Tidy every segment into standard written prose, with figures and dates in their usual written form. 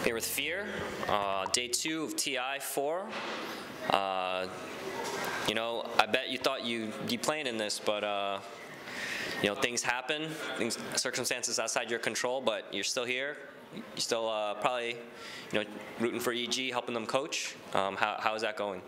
Here with Fear, day 2 of TI4. You know, I bet you thought you'd be playing in this, but you know, things happen, circumstances outside your control, but you're still here. You're still probably, you know, rooting for EG, helping them coach. How is that going?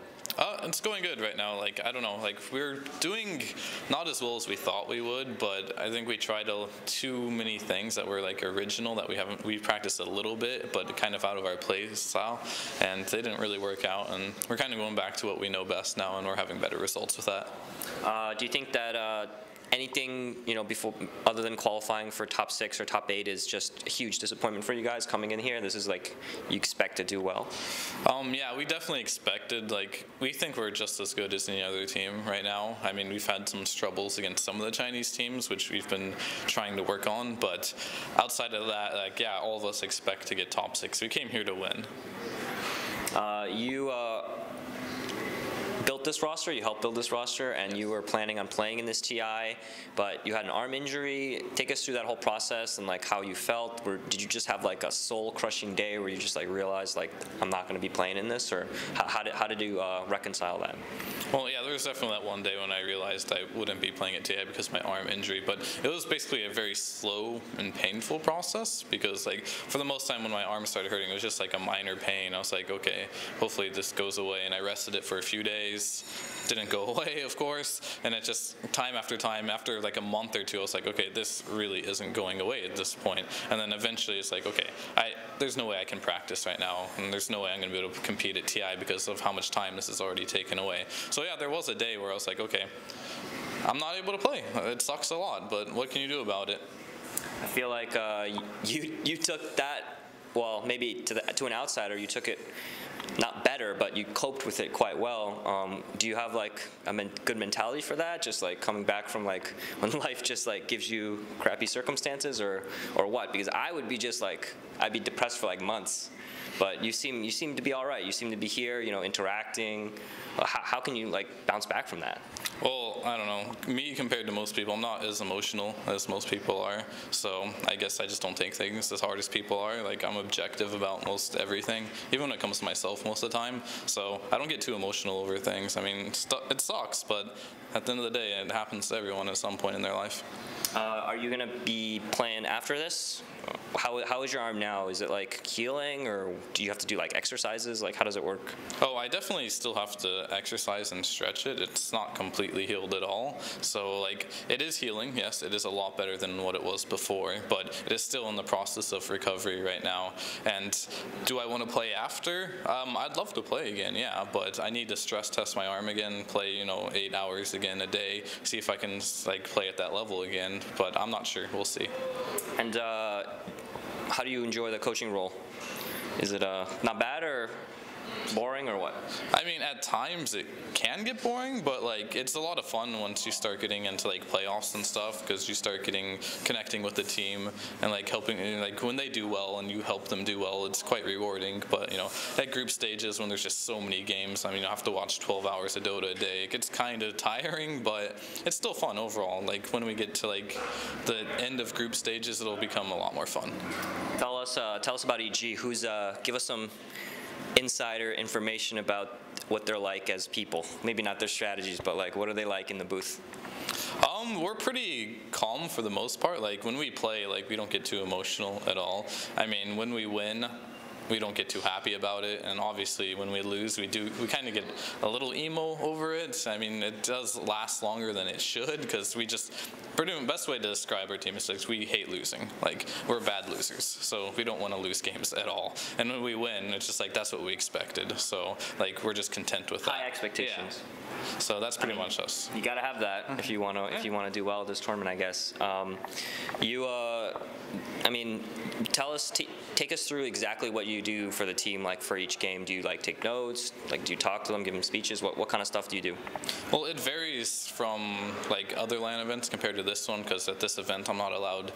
It's going good right now. Like, I don't know, like we're doing not as well as we thought we would, but I think we tried too many things that were like original that we practiced a little bit, but kind of out of our play style, and they didn't really work out, and we're kind of going back to what we know best now, and we're having better results with that. Do you think that anything, you know, before other than qualifying for top 6 or top 8 is just a huge disappointment for you guys coming in here? This is like you expect to do well. Yeah, we definitely expected. Like, we think we're just as good as any other team right now. I mean, we've had some troubles against some of the Chinese teams, which we've been trying to work on. But outside of that, like, yeah, all of us expect to get top 6. We came here to win. You built this roster, you helped build this roster, and you were planning on playing in this TI, but you had an arm injury. Take us through that whole process and like how you felt. Did you just have like a soul-crushing day where you just like realized like I'm not going to be playing in this, or how did you reconcile that? Well, yeah, there was definitely that one day when I realized I wouldn't be playing at TI because of my arm injury, but it was basically a very slow and painful process because like for the most time when my arm started hurting, it was just like a minor pain. I was like, okay, hopefully this goes away, and I rested it for a few days. Didn't go away, of course, and it just time after time, after like a month or two, I was like, okay, this really isn't going away at this point. And then eventually it's like, okay, there's no way I can practice right now, and there's no way I'm going to be able to compete at TI because of how much time this has already taken away. So yeah, there was a day where I was like, okay, I'm not able to play. It sucks a lot, but what can you do about it? I feel like you took that, well, maybe to an outsider, you took it not better, but you coped with it quite well. Do you have like a good mentality for that? Just like coming back from like when life just like gives you crappy circumstances, or what? Because I would be just like, I'd be depressed for like months. But you seem to be all right. You seem to be here, you know, interacting. How can you like bounce back from that? Well, I don't know. Me compared to most people, I'm not as emotional as most people are. So I guess I just don't take things as hard as people are. Like, I'm objective about most everything, even when it comes to myself most of the time. So I don't get too emotional over things. I mean, it sucks, but at the end of the day, it happens to everyone at some point in their life. Are you gonna be playing after this? How is your arm now? Is it like healing, or do you have to do like exercises? Like, how does it work? Oh, I definitely still have to exercise and stretch it. It's not completely healed at all. So like, it is healing. Yes, it is a lot better than what it was before, but it is still in the process of recovery right now. And do I want to play after? I'd love to play again, yeah, but I need to stress test my arm again, play, you know, 8 hours again a day, see if I can like play at that level again, but I'm not sure. We'll see. And how do you enjoy the coaching role? Is it not bad or boring or what? I mean, at times it can get boring, but like it's a lot of fun once you start getting into like playoffs and stuff, because you start connecting with the team and like helping, like when they do well and you help them do well, it's quite rewarding. But you know, at group stages when there's just so many games, I mean, you have to watch 12 hours of Dota a day. It gets kind of tiring, but it's still fun overall. Like when we get to like the end of group stages, it'll become a lot more fun. Tell us about EG. Give us some insider information about what they're like as people. Maybe not their strategies, but like what are they like in the booth? We're pretty calm for the most part. Like when we play, like we don't get too emotional at all. I mean, when we win, we don't get too happy about it, and obviously when we lose, we kind of get a little emo over it. I mean, it does last longer than it should, because the best way to describe our team is like we hate losing. Like, we're bad losers, so we don't want to lose games at all. And when we win, it's just like that's what we expected. So like we're just content with that. High expectations. Yeah. So that's pretty much us. You gotta have that if you want to do well at this tournament, I guess. I mean, take us through exactly what you do for the team, like for each game. Do you like take notes? Like, do you talk to them, give them speeches? What kind of stuff do you do? Well, it varies from like other LAN events compared to this one because at this event I'm not allowed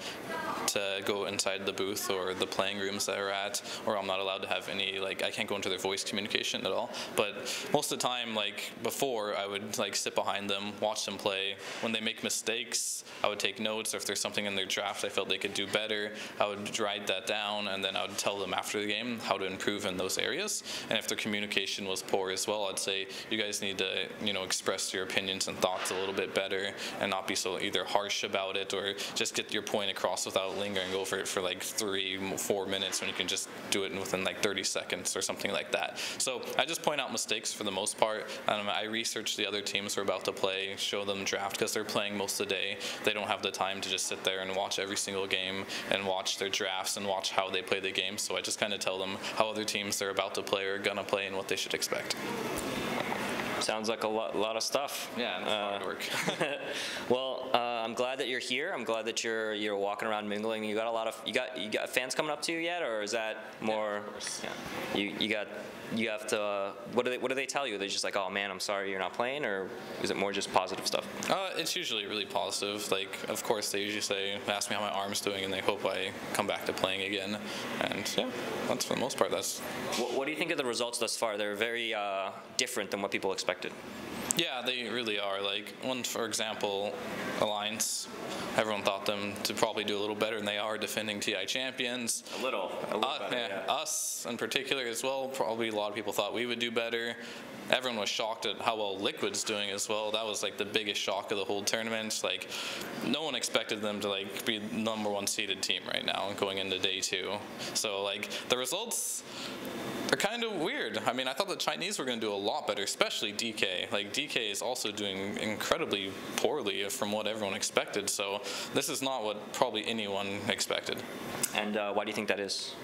to go inside the booth or the playing rooms that we're at, or I'm not allowed to have any, like, I can't go into their voice communication at all. But most of the time, like, before, I would, like, sit behind them, watch them play. When they make mistakes, I would take notes, or if there's something in their draft I felt they could do better, I would write that down, and then I would tell them after the game how to improve in those areas. And if their communication was poor as well, I'd say, you guys need to, you know, express your opinions and thoughts a little bit better and not be so either harsh about it or just get your point across without lingering over it for like 3-4 minutes when you can just do it within like 30 seconds or something like that. So I just point out mistakes for the most part. I research the other teams who are about to play, show them draft because they're playing most of the day. They don't have the time to just sit there and watch every single game and watch their drafts and watch how they play the game. So I just kind of tell them how other teams they're about to play or gonna play and what they should expect. Sounds like a lot of stuff. Yeah, and it's hard work. Well, I'm glad that you're here. I'm glad that you're walking around mingling. You got a lot of you got fans coming up to you yet, or is that more? Yeah, of course. Yeah. You have to. What do they tell you? They're just like, oh man, I'm sorry you're not playing, or is it more just positive stuff? It's usually really positive. Like, of course, they usually ask me how my arm's doing, and they hope I come back to playing again. And yeah, that's for the most part. That's. What do you think of the results thus far? They're very different than what people expected. Yeah, they really are. Like, one, for example, Alliance, everyone thought them to probably do a little better than they are, defending TI champions. A little better, yeah. Us in particular as well, probably a lot of people thought we would do better. Everyone was shocked at how well Liquid's doing as well. That was like the biggest shock of the whole tournament. Like, no one expected them to like be the #1 seeded team right now going into day 2. So like the results are kind of weird. I mean, I thought the Chinese were going to do a lot better, especially DK. Like, DK is also doing incredibly poorly from what everyone expected. So this is not what probably anyone expected. And why do you think that is?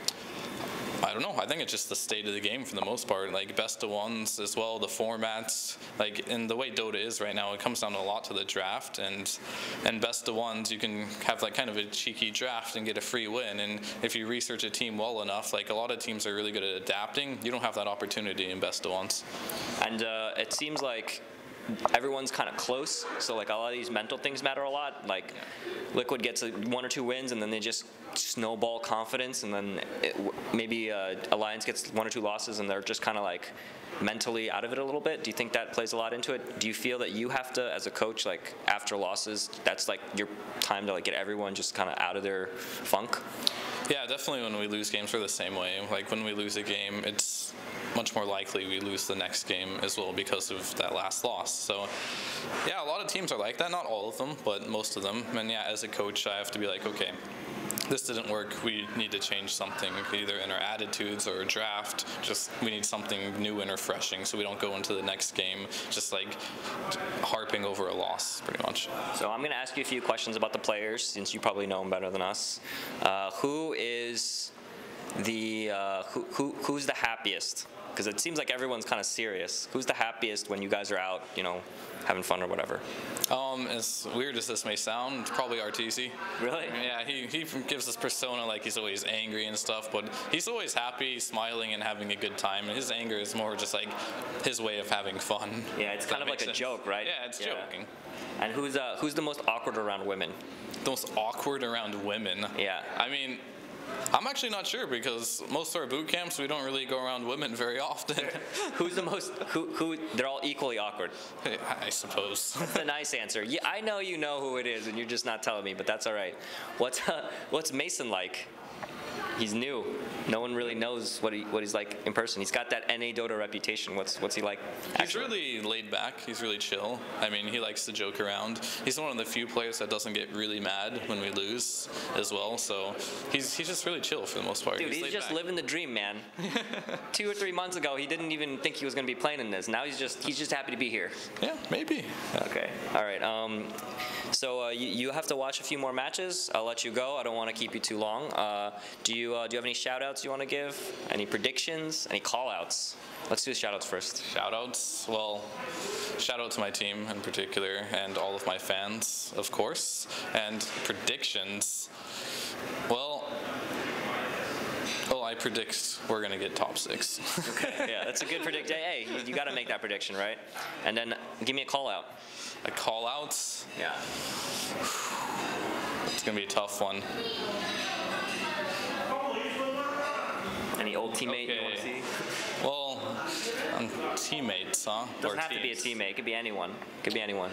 I don't know. I think it's just the state of the game for the most part. Like, best of ones as well, the formats. Like, in the way Dota is right now, it comes down a lot to the draft. And best of ones, you can have like kind of a cheeky draft and get a free win. And if you research a team well enough, like a lot of teams are really good at adapting. You don't have that opportunity in best of ones. And it seems like everyone's kind of close, so like a lot of these mental things matter a lot. Like, Liquid gets 1 or 2 wins, and then they just snowball confidence, and then maybe Alliance gets 1 or 2 losses, and they're just kind of like mentally out of it a little bit. Do you think that plays a lot into it? Do you feel that you have to, as a coach, like after losses, that's like your time to like get everyone just kind of out of their funk? Yeah, definitely. When we lose games, we're the same way. Like, when we lose a game, it's much more likely we lose the next game as well because of that last loss. So yeah, a lot of teams are like that. Not all of them, but most of them. And yeah, as a coach, I have to be like, okay, this didn't work. We need to change something, either in our attitudes or draft. Just we need something new and refreshing, so we don't go into the next game just like harping over a loss, pretty much. So I'm going to ask you a few questions about the players, since you probably know them better than us. Who's the happiest? Because it seems like everyone's kind of serious. Who's the happiest when you guys are out, you know, having fun or whatever? As weird as this may sound, probably RTZ. Really? Yeah, he gives this persona like he's always angry and stuff, but he's always happy, smiling, and having a good time. And his anger is more just like his way of having fun. Yeah, it's kind of like a joke, right? Yeah, it's joking. And who's the most awkward around women? The most awkward around women? Yeah. I mean, I'm actually not sure, because most of our boot camps, we don't really go around women very often. Who's the most, they're all equally awkward? I suppose. That's a nice answer. Yeah, I know you know who it is, and you're just not telling me, but that's all right. What's Mason like? He's new. No one really knows what he's like in person. He's got that NA Dota reputation. What's he like actually? He's really laid back. He's really chill. I mean, he likes to joke around. He's one of the few players that doesn't get really mad when we lose as well. So he's just really chill for the most part. Dude, he's just living the dream, man. 2 or 3 months ago, he didn't even think he was going to be playing in this. Now he's just happy to be here. Yeah, maybe. Okay. All right. So you have to watch a few more matches. I'll let you go. I don't want to keep you too long. Do you have any shout-outs you want to give? Any predictions? Any call-outs? Let's do the shout-outs first. Shout-outs? Well, shout-out to my team in particular, and all of my fans, of course. And predictions? Well, I predict we're going to get top 6. Okay, yeah, that's a good prediction. Hey, you got to make that prediction, right? And then give me a call-out. A call-out? Yeah. gonna be a tough one. Any old teammate you want to see? Well, teammates, huh? Doesn't have to be a teammate. It could be anyone. Could be anyone.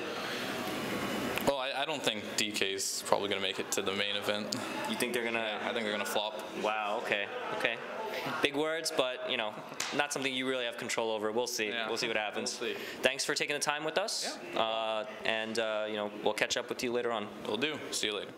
Well, I don't think DK's probably gonna make it to the main event. You think they're gonna? I think they're gonna flop. Wow. Okay. Okay. Big words, but you know, not something you really have control over. We'll see. Yeah. We'll see what happens. We'll see. Thanks for taking the time with us. Yeah. And you know, we'll catch up with you later on. Will do. See you later.